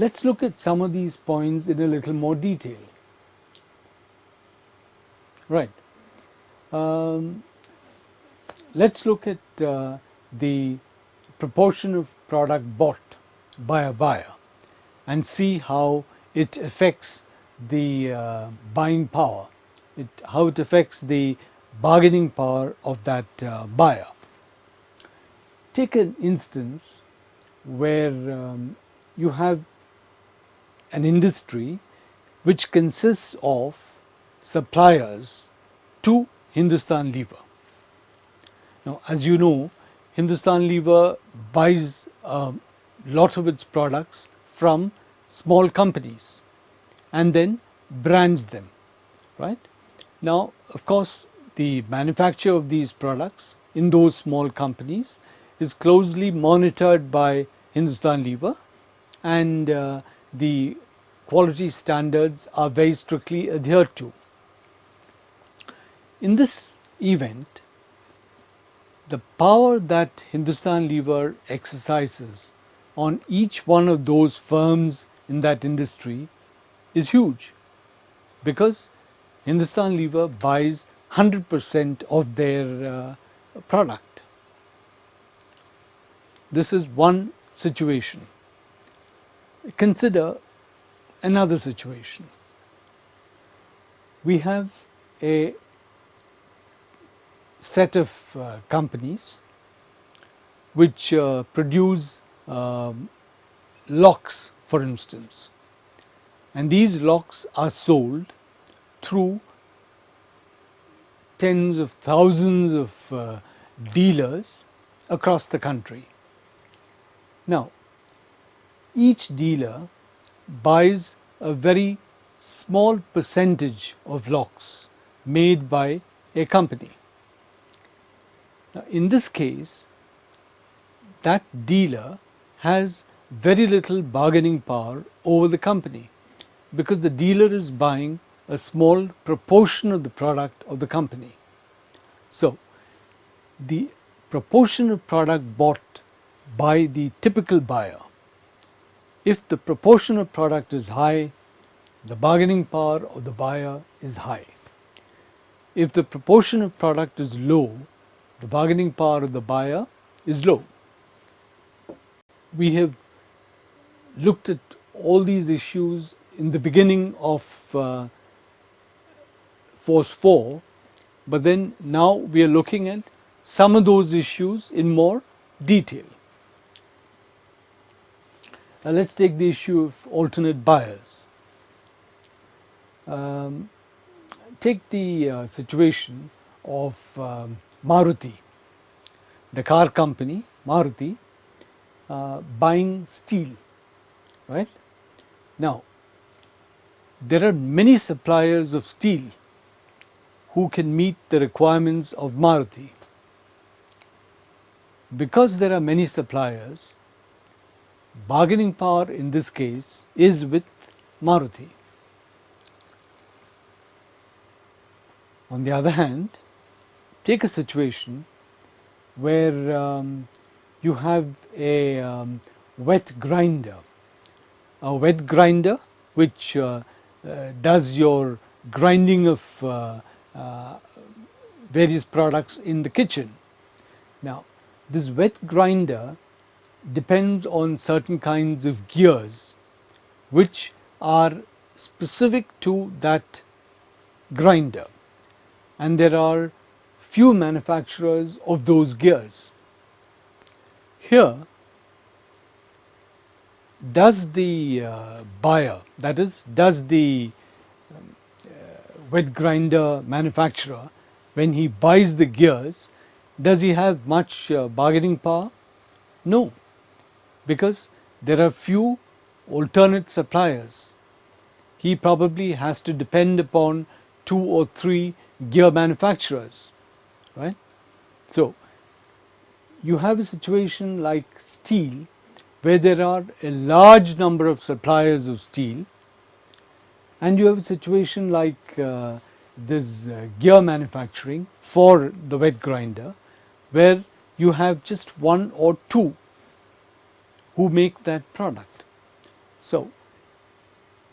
Let's look at some of these points in a little more detail. Right. Let's look at the proportion of product bought by a buyer and see how it affects the buying power, how it affects the bargaining power of that buyer. Take an instance where you have an industry which consists of suppliers to Hindustan Lever. Now, as you know, Hindustan Lever buys a lot of its products from small companies and then brands them, right? Now, of course, the manufacture of these products in those small companies is closely monitored by Hindustan Lever, and the quality standards are very strictly adhered to. In this event, the power that Hindustan Lever exercises on each one of those firms in that industry is huge, because Hindustan Lever buys 100% of their product. This is one situation. Consider another situation. We have a set of companies which produce locks, for instance, and these locks are sold through tens of thousands of dealers across the country. Now, each dealer buys a very small percentage of locks made by a company. Now, in this case, that dealer has very little bargaining power over the company, because the dealer is buying a small proportion of the product of the company. So, the proportion of product bought by the typical buyer, if the proportion of product is high, the bargaining power of the buyer is high. If the proportion of product is low, the bargaining power of the buyer is low. We have looked at all these issues in the beginning of Force 4, but then now we are looking at some of those issues in more detail. Now let's take the issue of alternate buyers. Take the situation of Maruti, the car company Maruti, buying steel, right? Now, there are many suppliers of steel who can meet the requirements of Maruti. Because there are many suppliers, bargaining power in this case is with Maruti. On the other hand, take a situation where you have a wet grinder, which does your grinding of various products in the kitchen. Now, this wet grinder depends on certain kinds of gears which are specific to that grinder, and there are few manufacturers of those gears. Here, does the buyer, that is, does the wet grinder manufacturer, when he buys the gears, does he have much bargaining power? No, because there are few alternate suppliers. He probably has to depend upon 2 or 3 gear manufacturers, right? So, you have a situation like steel, where there are a large number of suppliers of steel, and you have a situation like this gear manufacturing for the wet grinder, where you have just 1 or 2 who make that product. So,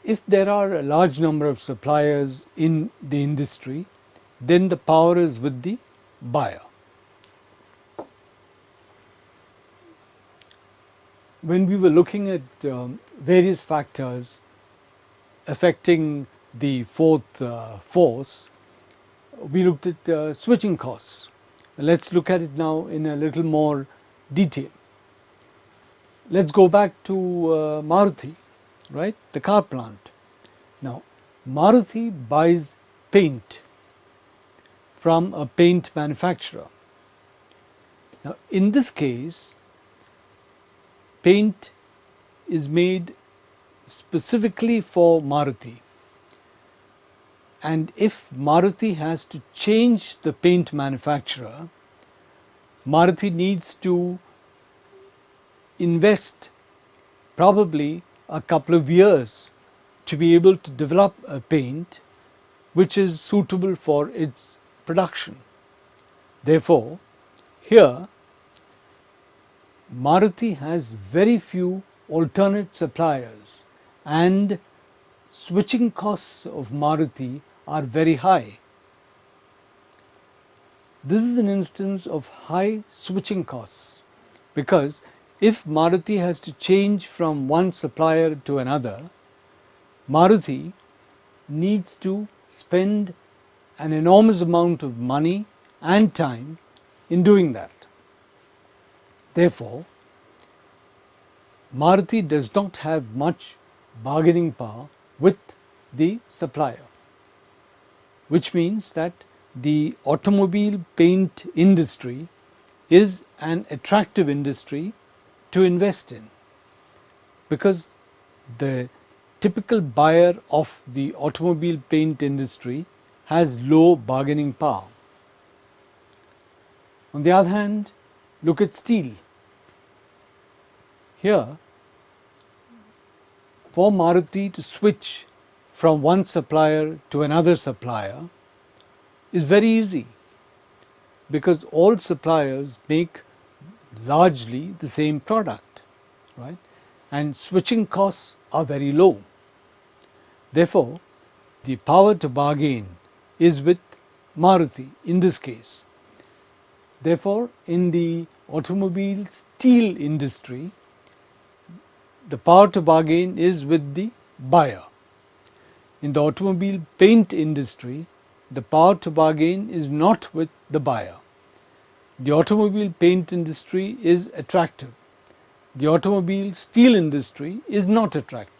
if there are a large number of suppliers in the industry, then the power is with the buyer. When we were looking at various factors affecting the fourth force, we looked at switching costs. Let's look at it now in a little more detail. Let's go back to Maruti, right, the car plant. Now, Maruti buys paint from a paint manufacturer. Now, in this case, paint is made specifically for Maruti, and if Maruti has to change the paint manufacturer, Maruti needs to invest probably a couple of years to be able to develop a paint which is suitable for its production. Therefore, here Maruti has very few alternate suppliers, and switching costs of Maruti are very high. This is an instance of high switching costs, because if Maruti has to change from one supplier to another, Maruti needs to spend an enormous amount of money and time in doing that. Therefore, Maruti does not have much bargaining power with the supplier, which means that the automobile paint industry is an attractive industry to invest in, because the typical buyer of the automobile paint industry has low bargaining power. On the other hand, look at steel. Here, for Maruti to switch from one supplier to another supplier is very easy, because all suppliers make largely the same product, right? And switching costs are very low. Therefore, the power to bargain is with Maruti in this case. Therefore, in the automobile steel industry, the power to bargain is with the buyer. In the automobile paint industry, the power to bargain is not with the buyer. The automobile paint industry is attractive. The automobile steel industry is not attractive.